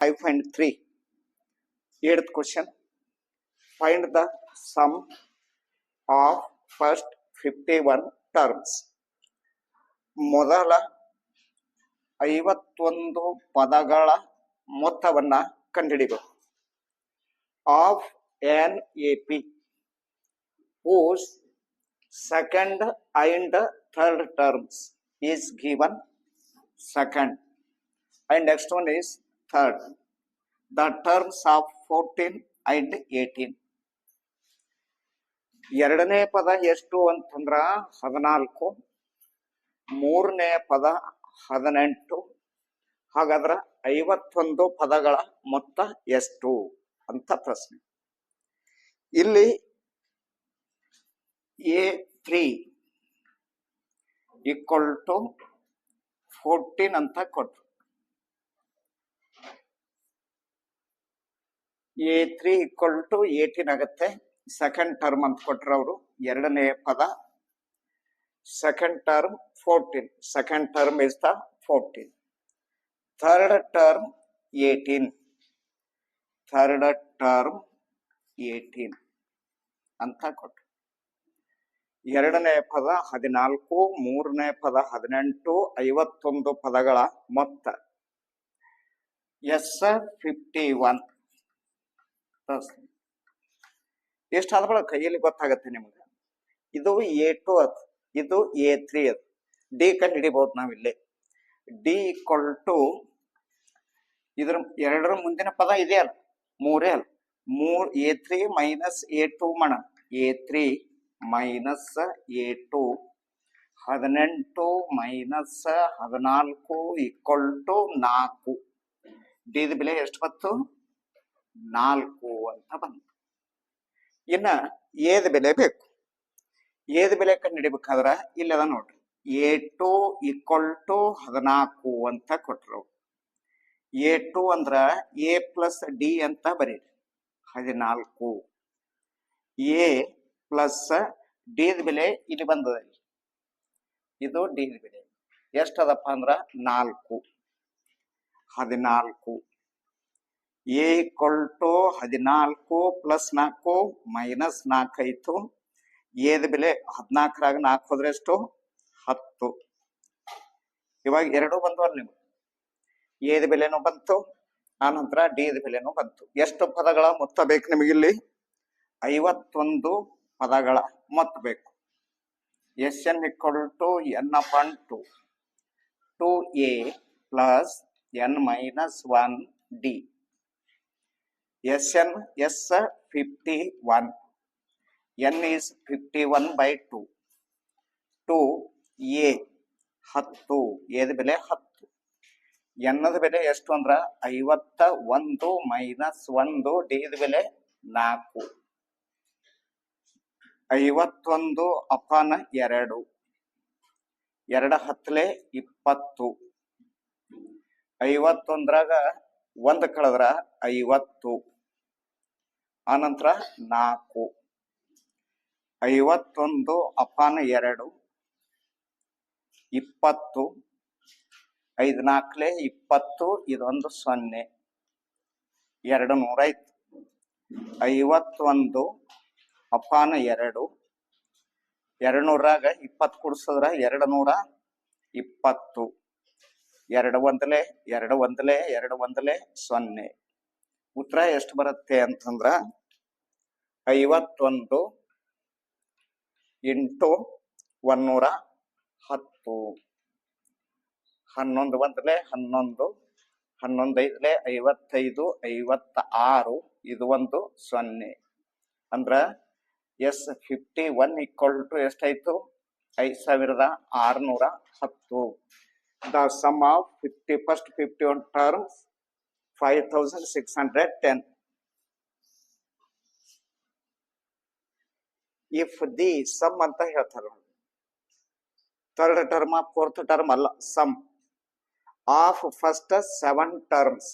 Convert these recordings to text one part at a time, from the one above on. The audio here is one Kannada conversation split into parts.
5.3. 8th question. Find the sum of first 51 terms. ಮೊದಲ 51 ಪದಗಳ ಮೊತ್ತವನ್ನ ಕಂಡುಹಿಡಿಯಬೇಕು. Of an AP whose second and third terms is given second and next one is third. The terms of 14 and 18. ಎರಡನೇ ಪದ ಎಷ್ಟು ಅಂತಂದ್ರ 14, ಮೂರನೇ ಪದ 18. ಹಾಗಾದ್ರ 51 ಪದಗಳ ಮೊತ್ತ ಎಷ್ಟು ಅಂತ ಪ್ರಶ್ನೆ. ಇಲ್ಲಿ A3 ಈಕ್ವಲ್ ಟು 14 ಅಂತ ಕೊಟ್ರು. A3 ಈಕ್ವಲ್ ಟು 18 ಆಗತ್ತೆ. ಸೆಕೆಂಡ್ ಟರ್ಮ್ ಅಂತ ಕೊಟ್ರು ಅವರು. ಎರಡನೇ ಪದ second term 14. Second term is the 14. Third term 18. Third term 18 ಅಂತ ಕೊಟ್ರು. ಎರಡನೇ ಪದ 14, ಮೂರನೇ ಪದ 18, 51 ಪದಗಳ ಮೊತ್ತ S51. ಎಷ್ಟಾದ ಬಳ ಕೈಯಲ್ಲಿ ಗೊತ್ತಾಗತ್ತೆ ನಿಮಗೆ. ಇದು A2 ಅದು, ಇದು A3 ಅದು. ಡಿ ಕಂಡು ಹಿಡಿಬಹುದು ನಾವಿಲ್ಲಿ. ಡಿ ಈಕ್ವಲ್ ಟು ಇದ್ರ ಎರಡರ ಮುಂದಿನ ಪದ ಇದೆ ಅಲ್ಲ, ಮೂರೇ ಅಲ್ಲ. A3 ಮೈನಸ್ A2 ಮಣ. A3 minus A2, 18 minus 14 equal to 4. ಡಿದ ಬೆಲೆ ಎಷ್ಟು ಬಂತು? 4 ಅಂತ ಬಂತು. ಇನ್ನ ಏದ ಬೆಲೆ ಬೇಕು. ಏದ ಬೆಲೆ ಕಂಡು ಹಿಡಿಬೇಕಾದ್ರ ಇಲ್ಲದ ನೋಡ್ರಿ. A2 ಈಕ್ವಲ್ ಟು 14 ಅಂತ ಕೊಟ್ರು. A2 ಅಂದ್ರ A ಪ್ಲಸ್ ಡಿ ಅಂತ ಬರೀರಿ. 14. ಎ ಪ್ಲಸ್ ಡಿ ಬೆಲೆ ಇಲ್ಲಿ ಬಂದದ. ಇದು ಡಿ ಬೆಲೆ ಎಷ್ಟದಪ್ಪ ಅಂದ್ರ 4. 14. A equal to 14 plus 4 minus 4 ಆಯ್ತು. ಏದ ಬೆಲೆ 14ರಾಗ 4 ಹೋದ್ರೆ ಎಷ್ಟು? 10. ಇವಾಗ ಎರಡು ಬಂದವಲ್ಲ ನಿಮ್ಗೆ. ಏದ ಬೆಲೆನೂ ಬಂತು, ಆನಂತರ ಡಿ ಬೆಲೆನೂ ಬಂತು. ಎಷ್ಟು ಪದಗಳ ಮೊತ್ತ ಬೇಕು ನಿಮಗಿಲ್ಲಿ? 51 ಪದಗಳ ಮೊತ್ತ ಬೇಕು. Sn equal to n/2 2a plus n minus 1d. Sn S51. n is 51/2. 2a 10. ಏದ ಬೆಲೆ 10. ಎನ್ನದ ಬೆಲೆ ಎಷ್ಟು ಅಂದ್ರ 51 ಮೈನಸ್ 1. ಡಿದ ಬೆಲೆ 4. 51 ಅಪಾನ 2. 2 10 20. 51ರಾಗ 1 ಕಳೆದ್ರ 50. ಆನಂತರ 4. 51 ಅಪಾನ 2 20. 5 4 20. ಇದೊಂದು 0. 200 ಆಯ್ತು. 51 ಅಪಾನ 2. 200ರಾಗ 20 ಕೂಡಿಸಿದ್ರ 220. 2 ಒಂದಲೆ 2 ಒಂದಲೆ 2 ಒಂದಲೆ 0. ಉತ್ತರ ಎಷ್ಟು ಬರುತ್ತೆ ಅಂತಂದ್ರ 51 ಇಂಟು 110. 11 ಒಂದಲೆ 11. 11 ಐದಲೆ 55. 56. ಇದು ಒಂದು 0. ಅಂದ್ರ S51 ಈಕ್ವಲ್ ಟು ಎಷ್ಟಾಯ್ತು? 5610. The sum of 51 terms 5610. If the sum ಅಂತ ಹೇಳ್ತಾರ. ಥರ್ಡ್ ಟರ್ಮ್ ಫೋರ್ತ್ ಟರ್ಮ್ ಅಲ್ಲ, ಸಮ್ ಆಫ್ ಫಸ್ಟ್ 7 terms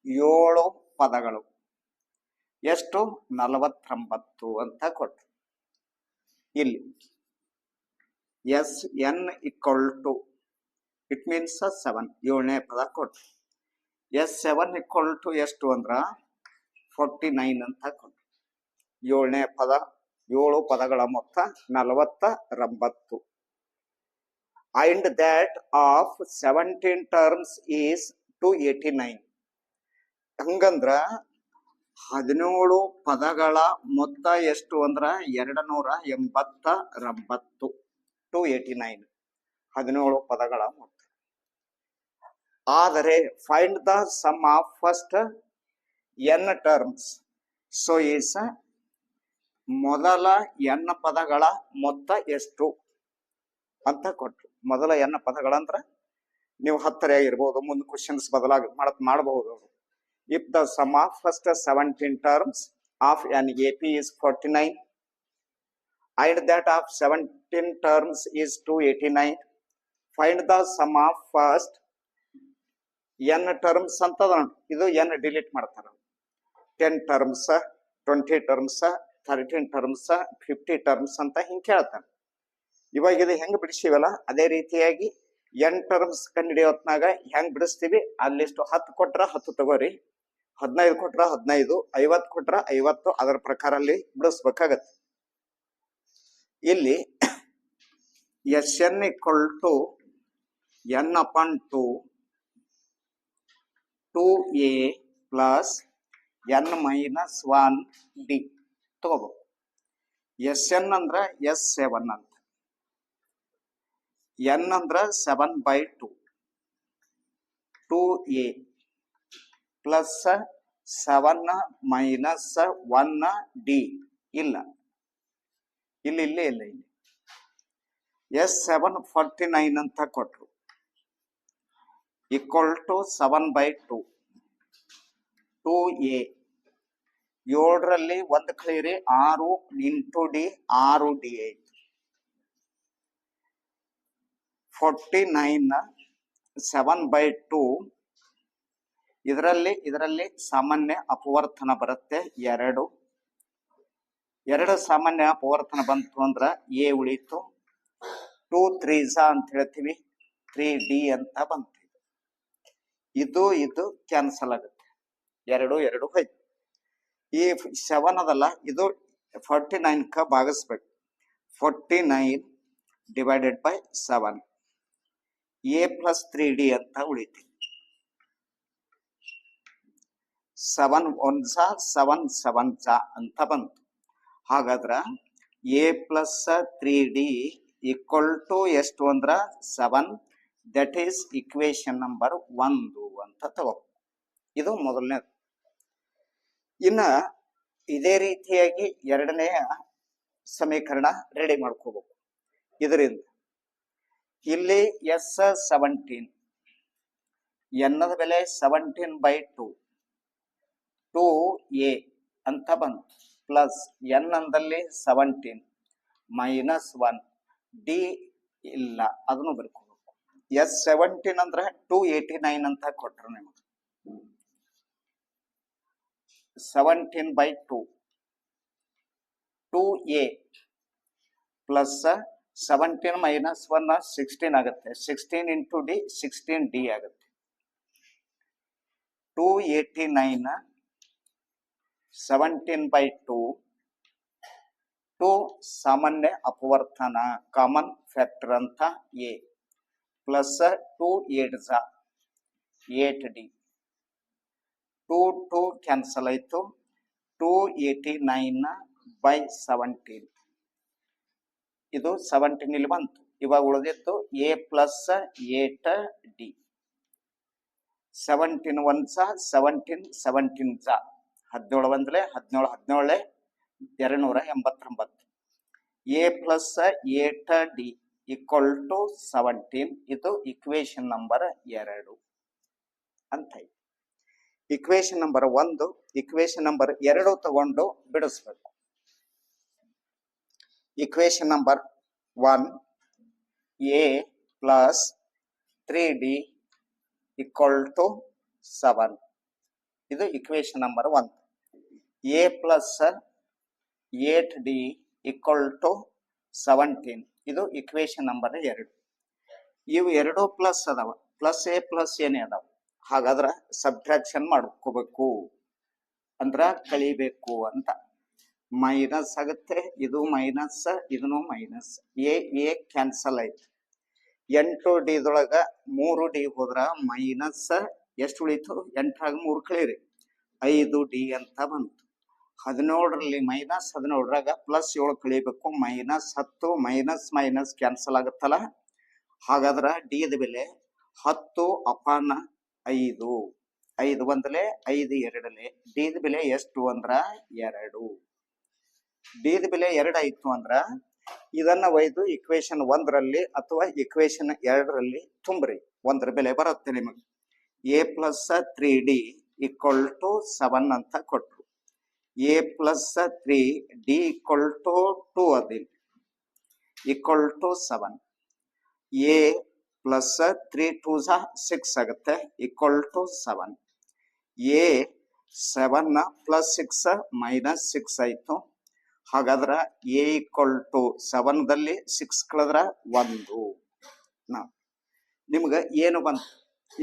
7 ಪದಗಳು ಎಷ್ಟು? 49 ಅಂತ ಕೊಟ್ರು. ಇಲ್ಲಿ Sn equal to it means 7. 7ನೇ ಪದ ಕೊಟ್ರು. S7 ಈಕ್ವಲ್ ಟು ಎಷ್ಟು ಅಂದ್ರ 49 ಅಂತ ಕೊಟ್ಟು 7ನೇ ಪದ 7 ಪದಗಳ ಮೊತ್ತ 49. And that of 17 terms is 289. ಹಂಗಂದ್ರ 17 ಪದಗಳ ಮೊತ್ತ ಎಷ್ಟು ಅಂದ್ರ 289. 289 17 ಪದಗಳ ಮೊತ್ತ. ಆದರೆ find the sum of first n terms. So is ಮೊದಲ n ಪದಗಳ ಮೊತ್ತ ಎಷ್ಟು ಅಂತ ಕೊಟ್ರು. ಮೊದಲ n ಪದಗಳಂದ್ರ ನೀವು 10 ಆಗಿರ್ಬೋದು, ಮುಂದೆ ಕ್ವಶನ್ಸ್ ಮಾಡಬಹುದು. If the sum of first 17 terms of an AP is 49 and that of 17 terms is 289, find the sum of first n terms ಅಂತದ. ಇದು n ಡಿಲೀಟ್ ಮಾಡ್ತಾರ. 10 ಟರ್ಮ್ಸ್, 20 ಟರ್ಮ್ಸ್, 13 ಟರ್ಮ್ಸ್, 50 ಟರ್ಮ್ಸ್ ಅಂತ ಹಿಂಗೆ ಕೇಳ್ತಾನೆ. ಇವಾಗ ಇದು ಹೆಂಗ್ ಬಿಡಿಸಿವಲ್ಲ ಅದೇ ರೀತಿಯಾಗಿ n ಟರ್ಮ್ಸ್ ಕಂಡಿಡಿಯೋ ಹೊತ್ನಾಗ ಹೆಂಗ್ ಬಿಡಿಸ್ತೀವಿ ಅಲ್ಲಿಷ್ಟು 10 ಕೊಟ್ರ 10 ತಗೋರಿ, 15 ಕೊಟ್ರ 15, 50 ಕೊಟ್ರ 50, ಅದರ ಪ್ರಕಾರ ಅಲ್ಲಿ ಬಿಡಿಸ್ಬೇಕಾಗತ್ತೆ. ಇಲ್ಲಿ Sn equal to n upon 2a plus n minus 1d ತಗೋಬಹುದು. Sn ಅಂದ್ರ S7 ಅಂತ, n ಅಂದ್ರ 7/2, 2a ಪ್ಲಸ್ 7 ಮೈನಸ್ 1d ಇಲ್ಲ ಇಲ್ಲಿ S7 49 ಅಂತ ಕೊಟ್ರು. ಈಕ್ವಲ್ ಟು 7/2, 2a 7ರಲ್ಲಿ 1 ಕಳೀರಿ 6 ಇಂಟು ಡಿ 6d ಆಯ್ತು. 49 7/2 ಇದರಲ್ಲಿ ಸಾಮಾನ್ಯ ಅಪವರ್ತನ ಬರುತ್ತೆ 2 ಸಾಮಾನ್ಯ ಅಪವರ್ತನ ಬಂತು ಅಂದ್ರ a ಉಳಿತು. 2 3s ಅಂತ ಹೇಳ್ತೀವಿ, 3d ಅಂತ ಬಂತು. ಇದು ಕ್ಯಾನ್ಸಲ್ ಆಗುತ್ತೆ, 2 ಹೋಯ್ತು. ಈ 7 ಅದಲ್ಲ, ಇದು 49 ಭಾಗಿಸ್ಬೇಕು. 49 divided by 7, a plus 3d ಅಂತ ಉಳಿತು. 7 1s 7 7s ಅಂತ ಬಂತು. ಹಾಗಾದ್ರ a plus 3d equal to ಎಷ್ಟು ಅಂದ್ರ 7. ದಟ್ ಈಸ್ ಇಕ್ವೇಶನ್ ನಂಬರ್ 1 ಅಂತ ತಗೋ. ಇದು ಮೊದಲನೇದು. ಇನ್ನ ಇದೇ ರೀತಿಯಾಗಿ ಎರಡನೆಯ ಸಮೀಕರಣ ರೆಡಿ ಮಾಡ್ಕೋಬೇಕು. ಇದರಿಂದ ಇಲ್ಲಿ S17 ಎನ್ನದ ಬೆಲೆ 17/2, 2a ಅಂತ ಬಂತು. ಪ್ಲಸ್ n ಅಂದಲ್ಲಿ 17 ಮೈನಸ್ 1 d ಇಲ್ಲ, ಅದನ್ನು ಬರ್ಕೋಬೇಕು. S17 ಅಂದ್ರ 289 ಅಂತ ಕೊಟ್ರು ನಿಮಗೆ. 17/2, 2a ಪ್ಲಸ್ 17 ಮೈನಸ್ 1 16 ಆಗುತ್ತೆ. 16 ಇಂಟು ಡಿ 16d ಆಗುತ್ತೆ. 289 17/2, 2 ಸಾಮಾನ್ಯ ಅಪವರ್ತನ ಕಾಮನ್ ಫ್ಯಾಕ್ಟರ್ ಅಂತ a plus 2 8s 8d, 2 cancel ಆಯ್ತು. 289/17 ಇದು 17 ಇಲ್ಲಿ ಬಂತು. ಇವಾಗ ಉಳಿದಿತ್ತು a plus 8d. 17 1s 17 17s 17 ಬಂದ್ರೆ 17 289. a plus 8d equal to 17. ಇದು ಇಕ್ವೇಶನ್ ನಂಬರ್ 2 ಅಂತ. ಇಕ್ವೇಶನ್ ನಂಬರ್ 1, ಇಕ್ವೇಶನ್ ನಂಬರ್ 2 ತಗೊಂಡು ಬಿಡಿಸ್ಬೇಕು. Equation number 1 a plus 3d equal to 7. ಇದು equation number 1. a plus 8d equal to 17. ಇದು ಇಕ್ವೇಶನ್ ನಂಬರ್ 2. ಇವು 2 ಪ್ಲಸ್ ಅದಾವ, ಪ್ಲಸ್ ಎ ಪ್ಲಸ್ ಏನೇ ಅದಾವ. ಹಾಗಾದ್ರ ಸಬ್ಟ್ರಾಕ್ಷನ್ ಮಾಡ್ಕೋಬೇಕು ಅಂದ್ರ ಕಳಿಬೇಕು ಅಂತ. ಮೈನಸ್ ಆಗುತ್ತೆ, ಇದು ಮೈನಸ್, ಇದನ್ನು ಮೈನಸ್. ಎ ಕ್ಯಾನ್ಸಲ್ ಆಯ್ತು. 8 ಡಿ ದೊಳಗ 3 ಡಿ ಹೋದ್ರ ಮೈನಸ್ ಎಷ್ಟು ಉಳಿತು? 8 3 ಕಳೀರಿ 5 ಡಿ ಅಂತ ಬಂತು. 17ರಲ್ಲಿ ಮೈನಸ್ 17ರಾಗ ಪ್ಲಸ್ 7 ಕಳಿಬೇಕು, ಮೈನಸ್ 10. ಮೈನಸ್ ಮೈನಸ್ ಕ್ಯಾನ್ಸಲ್ ಆಗುತ್ತಲ್ಲ, ಹಾಗಾದ್ರ ಡಿ ದ ಬೆಲೆ 10/5. 5 ಒಂದಲೆ 5 ಎರಡಲೆ. ಡಿ ದ ಬೆಲೆ ಎಷ್ಟು ಅಂದ್ರ 2. ಡಿ ದ ಬೆಲೆ 2 ಆಯ್ತು ಅಂದ್ರ ಇದನ್ನ ಒಯ್ದು ಇಕ್ವೇಶನ್ 1ರಲ್ಲಿ ಅಥವಾ ಇಕ್ವೇಶನ್ 2ರಲ್ಲಿ ತುಂಬ್ರಿ. 1ರ ಬೆಲೆ ಬರುತ್ತೆ ನಿಮಗೆ. a + 3d = 7 ಅಂತ ಕೊಟ್ರು. a + 3d = 2 ಅದಿಲ್ಲ = 7. a + 3 2 6 ಆಗುತ್ತೆ = 7. a 7 + 6 -6 ಆಯ್ತು. ಹಾಗಾದ್ರ a = 7ದಲ್ಲಿ 6 ಕಳೆದ್ರ 1. ನಿಮ್ಗ ಏನು ಬಂತು?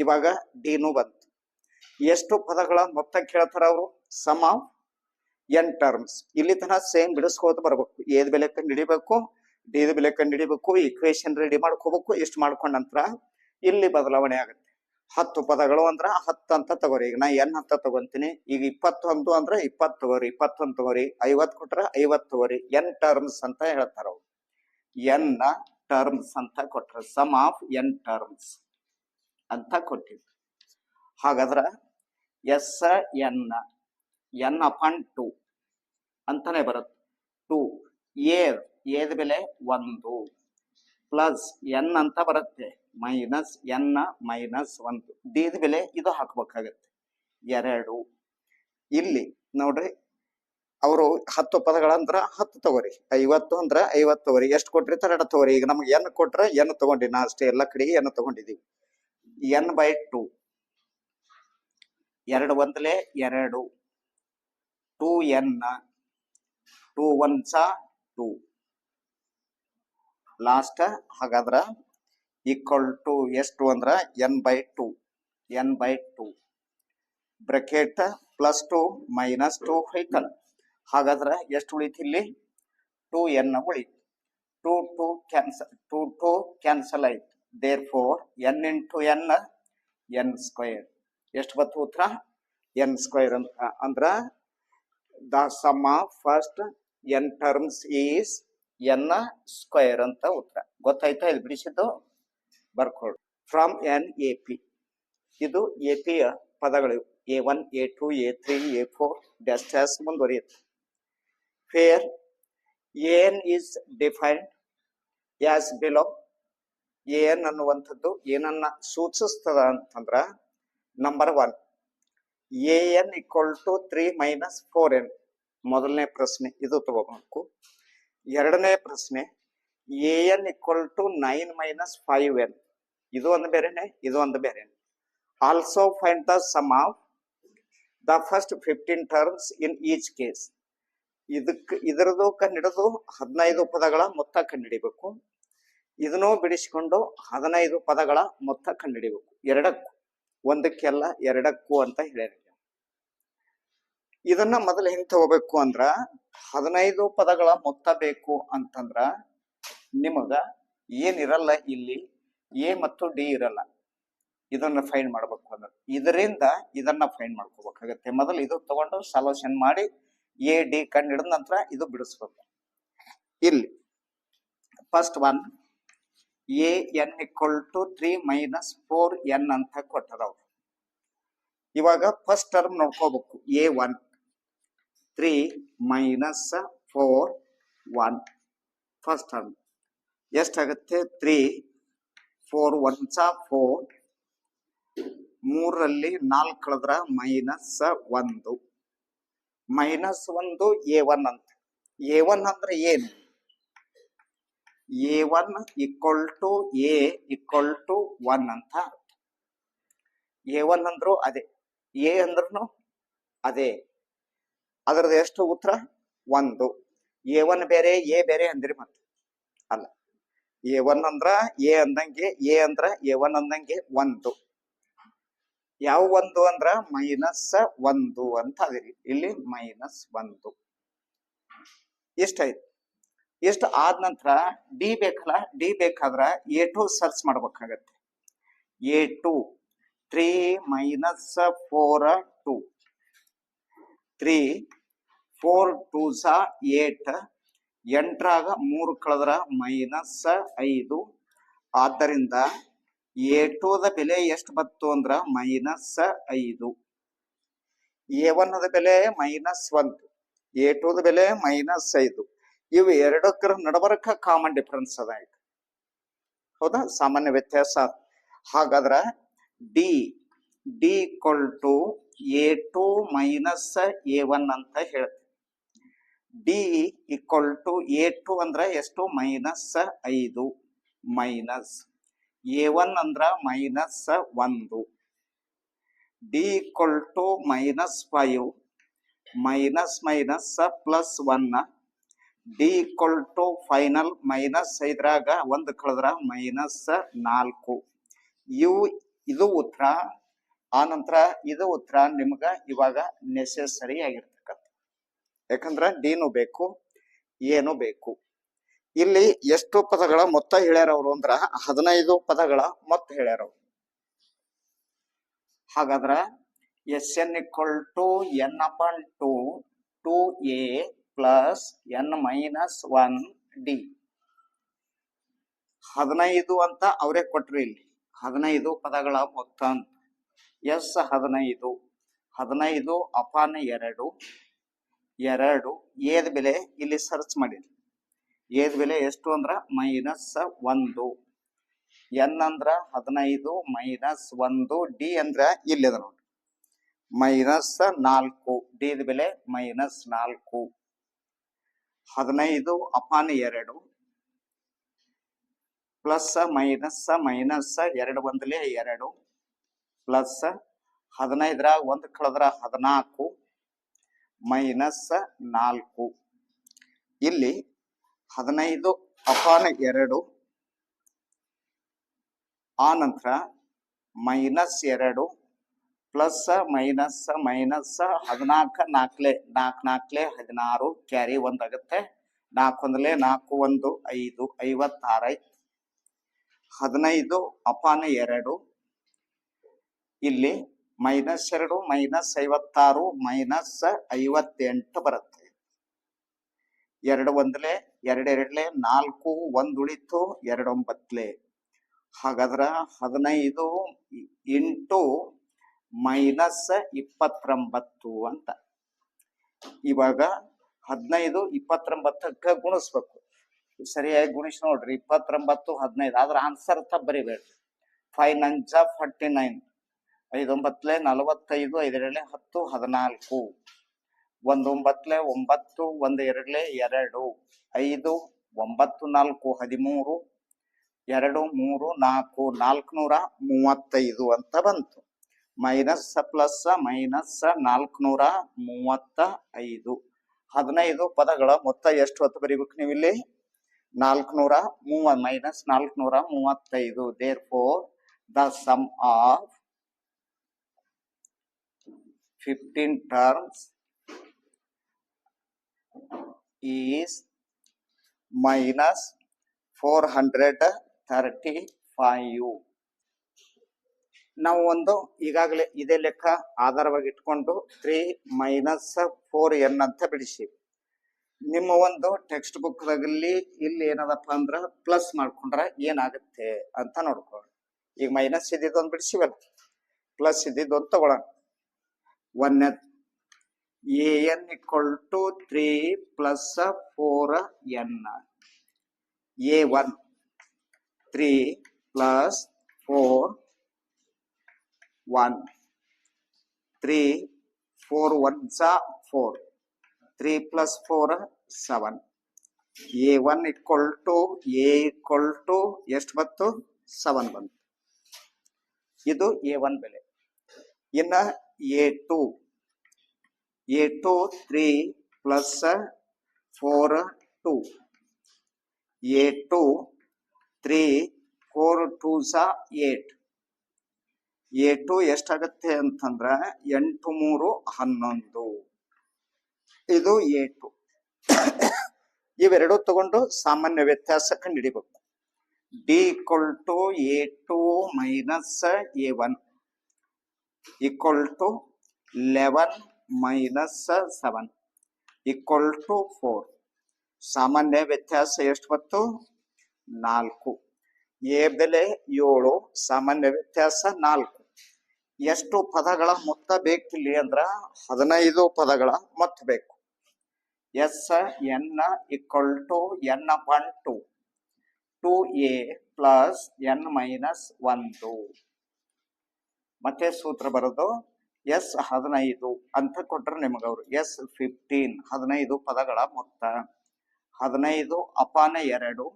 ಇವಾಗ ಡಿನು ಬಂತು. ಎಷ್ಟು ಪದಗಳ ಮೊತ್ತ ಕೇಳ್ತಾರ ಅವರು? Sum of n terms. ಇಲ್ಲಿ ತನಕ ಸೇಮ್ ಬಿಡಿಸ್ಕೋತ ಬರ್ಬೇಕು. ಎದ ಬೆಲೆ ಕಂಡು ಹಿಡಿಬೇಕು, ಡಿ ದ ಬೆಲೆ ಕಂಡು ಹಿಡಿಬೇಕು, ಇಕ್ವೇಶನ್ ರೆಡಿ ಮಾಡ್ಕೋಬೇಕು. ಇಷ್ಟು ಮಾಡ್ಕೊಂಡ ನಂತರ ಇಲ್ಲಿ ಬದಲಾವಣೆ ಆಗುತ್ತೆ. 10 ಪದಗಳು ಅಂದ್ರ 10 ಅಂತ ತಗೋರಿ. ಈಗ ನಾ n ಅಂತ ತಗೊಂತೀನಿ. ಈಗ 21 ಅಂದ್ರ 20 ತಗೋರಿ, 21 ತಗೋರಿ. 50 ಕೊಟ್ರ 50 ತಗೋರಿ. n ಟರ್ಮ್ಸ್ ಅಂತ ಹೇಳ್ತಾರ ಅವ್ರು. n ಟರ್ಮ್ಸ್ ಅಂತ ಕೊಟ್ರ ಸಮ್ ಆಫ್ n ಟರ್ಮ್ಸ್ ಅಂತ ಕೊಟ್ಟಿದ್ರು. ಹಾಗಾದ್ರ ಎಸ್ n/2 ಅಂತಾನೆ ಬರುತ್ತೆ. 2 ಎದ ಬೆಲೆ 1 ಪ್ಲಸ್ n ಅಂತ ಬರುತ್ತೆ ಮೈನಸ್ n -1. ಡಿ ದ ಬೆಲೆ ಇದು ಹಾಕ್ಬೇಕಾಗತ್ತೆ 2. ಇಲ್ಲಿ ನೋಡ್ರಿ, ಅವರು 10 ಪದಗಳಂದ್ರ 10 ತಗೋರಿ, 50 ಅಂದ್ರ 50 ತಗೋರಿ. ಎಷ್ಟು ಕೊಟ್ರಿ? 2 ತಗೋರಿ. ಈಗ ನಮ್ಗೆ n ಕೊಟ್ರ n ತಗೊಂಡಿ, ನಾ ಅಷ್ಟೇ ಎಲ್ಲ ಕಡೆಗೆ n ತಗೊಂಡಿದೀವಿ. n/2 2 ಒಂದಲೆ 2, 2n 2 1s 2 last. ಹಾಗಾದ್ರ = ಎಷ್ಟು ಅಂದ್ರ n/2 ಬ್ರಾಕೆಟ್ +2 -2 ಹೋಯ್ತಲ್ಲ. ಹಾಗಾದ್ರ ಎಷ್ಟು ಉಳಿತು? ಇಲ್ಲಿ 2n ಉಳಿತು. 2 ಕ್ಯಾನ್ಸಲ್ ಆಯ್ತು. therefore n × n n². ಎಷ್ಟು ಬತ್ತು ಉತ್ತರ? n² ಅಂತ. ಅಂದ್ರ the sum of first n terms is n² ಅಂತ ಉತ್ತರ. ಗೊತ್ತಾಯ್ತಾ? ಇದು ಬಿಡಿಸಿದ್ದು ಬರ್ಕೊಳ್ರಿ. From NAP. ಇದು ಎಪಿಯ ಪದಗಳು. A1 A2 A3 A4 dash ಮುಂದುವರಿಯುತ್ತೆ. Fair an is defined as below. an ಅನ್ನುವಂಥದ್ದು ಏನನ್ನ ಸೂಚಿಸ್ತದ ಅಂತಂದ್ರ, ನಂಬರ್ 1 an = 3 - 4n. ಮೊದಲನೇ ಪ್ರಶ್ನೆ ಇದು ತಗೋಬೇಕು. ಎರಡನೇ ಪ್ರಶ್ನೆ an = 9 - 5n. ಇದು ಒಂದು ಬೇರೆನೆ, ಇದು ಒಂದು ಬೇರೆನೆ. Also find the sum of the first 15 terms in each case. ಇದರದು ಕಂಡಿಡಿದು 15 ಪದಗಳ ಮೊತ್ತ ಕಂಡುಹಿಡಿಬೇಕು. ಇದನ್ನು ಬಿಡಿಸಿಕೊಂಡು 15 ಪದಗಳ ಮೊತ್ತ ಕಂಡುಹಿಡಿಬೇಕು. ಎರಡಕ್ಕೂ, ಒಂದಕ್ಕೆಲ್ಲ ಎರಡಕ್ಕೂ ಅಂತ ಹೇಳಿರಿ. ಇದನ್ನ ಮೊದಲು ಹೆಂಗ್ ತಗೋಬೇಕು ಅಂದ್ರ, 15 ಪದಗಳ ಮೊತ್ತ ಬೇಕು ಅಂತಂದ್ರ ನಿಮಗ ಏನಿರಲ್ಲ ಇಲ್ಲಿ, ಎ ಮತ್ತು ಡಿ ಇರಲ್ಲ. ಇದನ್ನ ಫೈಂಡ್ ಮಾಡ್ಬೇಕು ಅಂದ್ರೆ ಇದರಿಂದ ಇದನ್ನ ಫೈಂಡ್ ಮಾಡ್ಕೋಬೇಕಾಗತ್ತೆ. ಮೊದಲು ಇದು ತಗೊಂಡು ಸಾಲ್ಯೂಷನ್ ಮಾಡಿ ಎ ಡಿ ಕಂಡು ಹಿಡಿದ ನಂತರ ಇದು ಬಿಡಿಸ್ಬೇಕು. ಇಲ್ಲಿ ಫಸ್ಟ್ ಒನ್ an = 3 - 4n ಅಂತ ಕೊಟ್ಟರವ್ರು. ಇವಾಗ ಫಸ್ಟ್ ಟರ್ಮ್ ನೋಡ್ಕೋಬೇಕು. a1 3 - 4 1 ಫಸ್ಟ್ ಟರ್ಮ್ ಎಷ್ಟಾಗುತ್ತೆ? 3 4 1s 4. 3ರಲ್ಲಿ 4 ಕಳೆದ್ರ -1 -1 a1 ಅಂತ. a1 ಅಂದ್ರೆ ಏನು? a1 = a = 1 ಅಂತ. a1 ಅಂದ್ರು ಅದೇ, a ಅಂದ್ರೂ ಅದೇ. ಅದರದ್ದು ಎಷ್ಟು ಉತ್ತರ? 1. a1 ಬೇರೆ a ಬೇರೆ ಅಂದ್ರಿ ಮತ್ತೆ ಅಲ್ಲ. a1 ಅಂದ್ರ a ಅಂದಂಗೆ, a ಅಂದ್ರ a1 ಅಂದಂಗೆ 1. ಯಾವ ಒಂದು ಅಂದ್ರ -1 ಅಂತ ಅದಿರಿ. ಇಲ್ಲಿ -1 ಇಷ್ಟಾಯ್ತು. ಇಷ್ಟ ಆದ ನಂತರ ಡಿ ಬೇಕಲ್ಲ, ಡಿ ಬೇಕಾದ್ರ A2 ಸರ್ಚ್ ಮಾಡ್ಬೇಕಾಗತ್ತೆ. A2 3 - 4 2 3 4 2s 8 8ರಾಗ 3 ಕಳೆದ್ರ -5. ಆದ್ದರಿಂದ A2 ದ ಬೆಲೆ ಎಷ್ಟು ಬಂತು ಅಂದ್ರ -5. A1 ದ ಬೆಲೆ -1, A2 ದ ಬೆಲೆ -5. ಇವು ಎರಡಕ್ಕರ ನಡಬರಕ ಕಾಮನ್ ಡಿಫರೆನ್ಸ್ ಅದ. ಹೌದಾ, ಸಾಮಾನ್ಯ ವ್ಯತ್ಯಾಸ. ಹಾಗಾದ್ರ D equal to A2 - A1 ಅಂತ ಹೇಳ್ತೀವಿ. ಡಿ ಈಕ್ವಲ್ ಟು A2 ಅಂದ್ರ ಎಷ್ಟು? -5 ಮೈನಸ್ A1 ಅಂದ್ರ -1. D equal to -5 +1. D equal to final -5ರಾಗ 1 ಕಳೆದ್ರ -4. ಇದು ಉತ್ತರ. ಆ ನಂತರ ಇದು ಉತ್ತರ ನಿಮ್ಗ ಇವಾಗ ನೆಸೆಸರಿ ಆಗಿರ್ತಕ್ಕಂಥ. ಯಾಕಂದ್ರ ಡಿನು ಬೇಕು, ಏನು ಬೇಕು. ಇಲ್ಲಿ ಎಷ್ಟು ಪದಗಳ ಮೊತ್ತ ಹೇಳ್ಯಾರವ್ರು ಅಂದ್ರ 15 ಪದಗಳ ಮೊತ್ತ ಹೇಳ್ಯಾರವ್ರು. ಹಾಗಾದ್ರ SN = n/2 2a + n-1 d. 15 ಅಂತ ಅವರೇ ಕೊಟ್ರಿ. ಇಲ್ಲಿ 15 ಪದಗಳ ಮೊತ್ತ ಅಂತ. ಎಸ್ 15 15 ಅಪಾನ 2 2 ಏದ ಬೆಲೆ ಇಲ್ಲಿ ಸರ್ಚ್ ಮಾಡಿರಿ. ಏದ ಬೆಲೆ ಎಷ್ಟು ಅಂದ್ರ -1. ಎನ್ ಅಂದ್ರ 15 -1. ಡಿ ಅಂದ್ರ ಇಲ್ಲಿದ ನೋಡ್ರಿ -4. ಡಿ ದ ಬೆಲೆ -4. 15 ಅಪಾನ 2 ಪ್ಲಸ್ ಮೈನಸ್ 2 1 2 ಪ್ಲಸ್ 15ರಾಗ 1 ಕಳೆದ್ರ 14 -4. ಇಲ್ಲಿ 15 ಅಪಾನ 2 ಆ ನಂತರ -2 ಪ್ಲಸ್ ಮೈನಸ್ 14 4 4 16 ಕ್ಯಾರಿ 1 ಆಗುತ್ತೆ. 4 1 4 1 5 56. 15 ಅಪಾನ 2 ಇಲ್ಲಿ -2 -56 -58 ಬರುತ್ತೆ. 2 1 2 2 4 1 ಉಳಿತು 2 9. ಹಾಗಾದ್ರ 15 ಇಂಟು -29 ಅಂತ. ಇವಾಗ 15 29ಕ್ಕೆ ಗುಣಿಸ್ಬೇಕು. ಸರಿಯಾಗಿ ಗುಣಿಸಿ ನೋಡ್ರಿ. 29 15. ಆದ್ರ ಆನ್ಸರ್ ತಪ್ಪ ಬರಿಬೇಡ್ರಿ. 5 9 49 5 9 45 5 2 10 14 1 9 9 1 2 2 5 9 4 13 2 3 4 435 ಅಂತ ಬಂತು. Minus plus -435. 15 ಪದಗಳ ಮೊತ್ತ ಎಷ್ಟು ಹೊತ್ತು ಬರೀಬೇಕು ನೀವು ಇಲ್ಲಿ? 430 -435. therefore the sum of 15 terms is -435. ನಾವು ಒಂದು ಈಗಾಗಲೇ ಇದೇ ಲೆಕ್ಕ ಆಧಾರವಾಗಿ ಇಟ್ಕೊಂಡು 3 - 4n ಅಂತ ಬಿಡಿಸಿ. ನಿಮ್ಮ ಒಂದು ಟೆಕ್ಸ್ಟ್ ಬುಕ್ ದಾಗಲ್ಲಿ ಇಲ್ಲಿ ಏನದಪ್ಪ ಅಂದ್ರ ಪ್ಲಸ್ ಮಾಡ್ಕೊಂಡ್ರ ಏನಾಗುತ್ತೆ ಅಂತ ನೋಡ್ಕೊಳ್ಳಿ. ಈಗ ಮೈನಸ್ ಇದ್ದಿದ್ದೊಂದು ಬಿಡಿಸಿವಲ್ಲ, ಪ್ಲಸ್ ಇದ್ದಿದ್ದೊಂದು ತಗೊಳ್ಳೋಣ. an = 3 + 4n. A1 3 + 4 1 3 4 1s 4 3 + 4 7. A1 = ಎಷ್ಟು ಬಂತು? 7 ಬಂತು. ಇದು A1 ಬೆಲೆ. ಇನ್ನ A2 3 + 4 2. A2 3 4 2s 8. A2 ಎಷ್ಟಾಗತ್ತೆ ಅಂತಂದ್ರ 8 3 11. ಇದು A2. ಇವೆರಡು ತಗೊಂಡು ಸಾಮಾನ್ಯ ವ್ಯತ್ಯಾಸ ಕಂಡುಹಿಡಿಬೇಕು. D equal to A2 minus A1 equal to 11 minus 7 equal to 4. ಸಾಮಾನ್ಯ ವ್ಯತ್ಯಾಸ ಎಷ್ಟು ಬಂತು? 4. ಎ ಬೆಲೆ 7, ಸಾಮಾನ್ಯ ವ್ಯತ್ಯಾಸ 4. ಎಷ್ಟು ಪದಗಳ ಮೊತ್ತ ಬೇಕಿಲ್ಲಿ ಅಂದ್ರ 15 ಪದಗಳ ಮೊತ್ತ ಬೇಕು. S N equal to N upon 2, 2a plus N minus 1. ಮತ್ತೆ ಸೂತ್ರ ಬರೋದು ಎಸ್ 15 ಅಂತ ಕೊಟ್ರೆ ನಿಮಗವ್ರು ಎಸ್ 15, 15 ಪದಗಳ ಮೊತ್ತ. 15 ಅಪಾನ 2,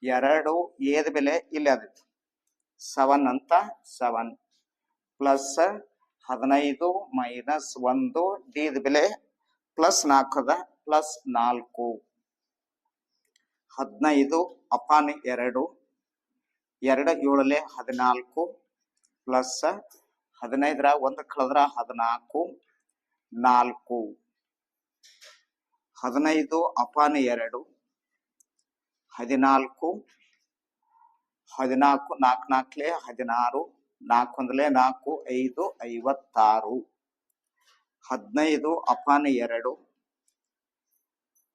2 ಏದ ಬೆಲೆ ಇಲ್ಲಿ ಆದಿತ್ತು 7 ಅಂತ 7 ಪ್ಲಸ್ 15 ಮೈನಸ್ 1 ಡಿದ ಬೆಲೆ ಪ್ಲಸ್ 4 ಅದ ಪ್ಲಸ್ 4. 15 ಅಪಾನ 2, 2 7 14 ಪ್ಲಸ್ 15 1 ಕಳೆದ್ರ 14, 4. 15 ಅಪಾನ 2, 14, 14 4 4 16, 4 1 4 5 56. 15 ಅಪಾನ 2,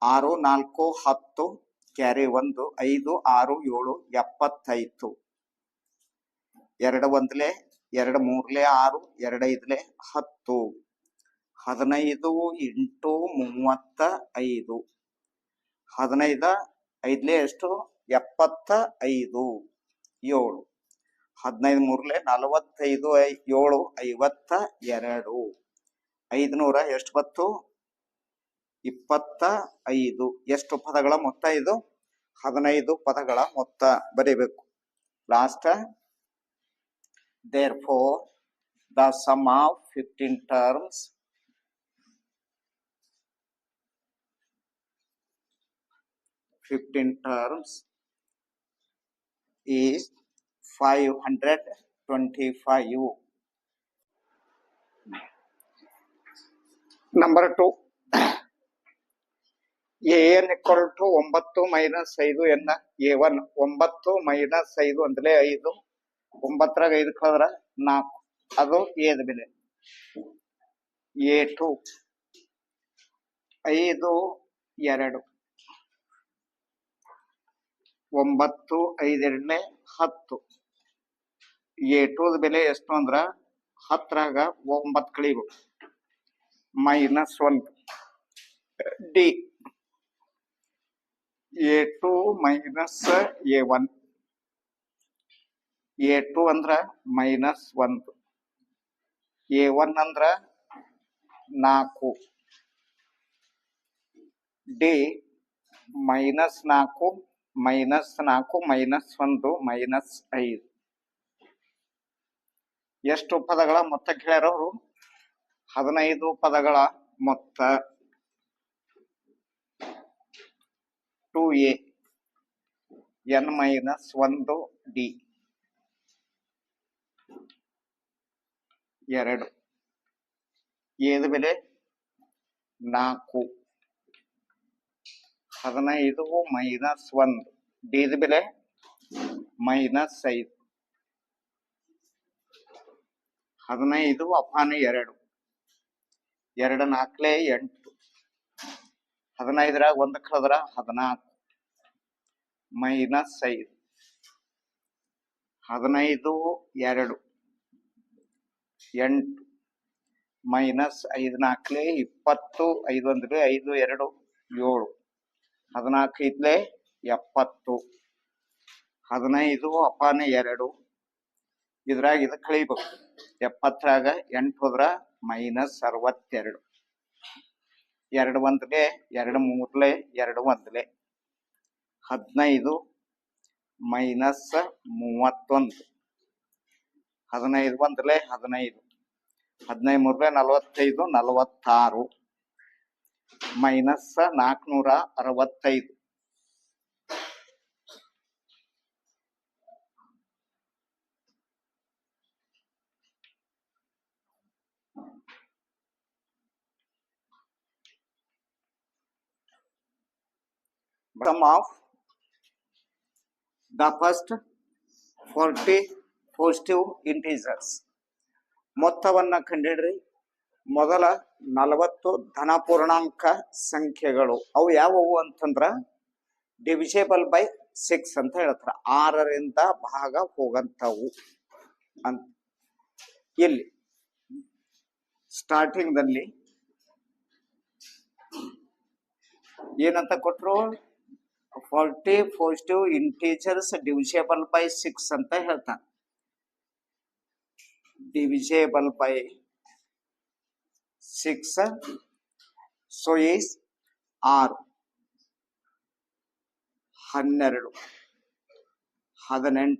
6 4 10 ಕ್ಯಾರಿ 1 5 6 7 75. 2 1 2 3 6 2 5 10. 15 ಇಂಟು 35. 15 5 ಎಷ್ಟು 75, 7. 15 3 45 7 52. 500 ಎಷ್ಟು ಬತ್ತು? 25. ಎಷ್ಟು ಪದಗಳ ಮೊತ್ತ ಇದು? 15 ಪದಗಳ ಮೊತ್ತ ಬರೀಬೇಕು. Last therefore the sum of 15 terms is 525. Number 2, an equal to 9 minus 5 ಎನ್ನ a1. 9 minus 5 ಅಂದ್ರೆ 5, 9 5 ಕಳೆದ್ರ 4, ಅದು ಏದ ಬೆಲೆ. a2 5 2, 9 5 2 10. a2 ಬೆಲೆ ಎಷ್ಟು ಅಂದ್ರ 10ರಾಗ 9 ಕಳಿಬೇಕು minus 1. D a2 minus a1. a2 ಅಂದ್ರ ಮೈನಸ್ 1, a1 ಅಂದ್ರ 4. D minus 4 minus 4 minus 1 minus 5. ಎಷ್ಟು ಪದಗಳ ಮೊತ್ತ ಕೇಳ್ಯಾರವರು? 15 ಪದಗಳ ಮೊತ್ತ. 2a n minus 1 D 2. ಏದ ಬೆಲೆ 4. 15 ಮೈನಸ್ 1 ಡಿದ ಬೆಲೆ ಮೈನಸ್ 5. 15 ಅಪಾನ 2, 2 4 8. 15ರಾಗ 1 ಕಳೆದ್ರ 14 ಮೈನಸ್ 5. 15 2 8 ಮೈನಸ್ 5 4 20. 5 1 5 2 7. 14 5 70. 15 ಅಪಾನ 2, ಇದ್ರಾಗ ಇದು ಕಳಿಬೇಕು. 70ರಾಗ 8 ಹೋದ್ರ minus 62. 2 1 2 3 2 1. 15 minus 31. 15 1 15. 15 3 45 46 minus 465. sum of the first 40 positive integers. ಮೊತ್ತವನ್ನ ಕಂಡಿಡ್ರಿ. ಮೊದಲ 40 ಧನಪೂರ್ಣಾಂಕ ಸಂಖ್ಯೆಗಳು ಅವು ಯಾವುವು ಅಂತಂದ್ರ ಡಿವಿಷೇಬಲ್ ಬೈ 6 ಅಂತ ಹೇಳ್ತಾರ. 6ರಿಂದ ಭಾಗ ಹೋಗಂತವು ಅಂತ. ಇಲ್ಲಿ ಸ್ಟಾರ್ಟಿಂಗ್ ದಲ್ಲಿ ಏನಂತ ಕೊಟ್ರು, 40 ಪಾಸಿಟಿವ್ ಇಂಟೀಜರ್ಸ್ ಡಿವಿಷೇಬಲ್ ಬೈ 6 ಅಂತ ಹೇಳ್ತಾನೆ. ಡಿವಿಷೇಬಲ್ ಬೈ 6 ಸೊ ಈಸ್ 6 12 18.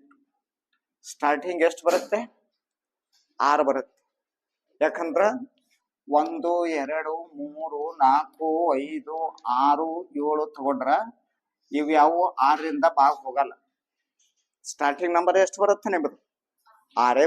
ಸ್ಟಾರ್ಟಿಂಗ್ ಎಷ್ಟು ಬರುತ್ತೆ? 6 ಬರುತ್ತೆ. ಯಾಕಂದ್ರ 1 2 3 4 5 6 7 ತಗೊಂಡ್ರ ಇವ್ ಯಾವ 6ರಿಂದ ಭಾಗ ಹೋಗಲ್ಲ. ಸ್ಟಾರ್ಟಿಂಗ್ ನಂಬರ್ ಎಷ್ಟು ಬರುತ್ತೆ ನಿಮ್ಮದು? 6.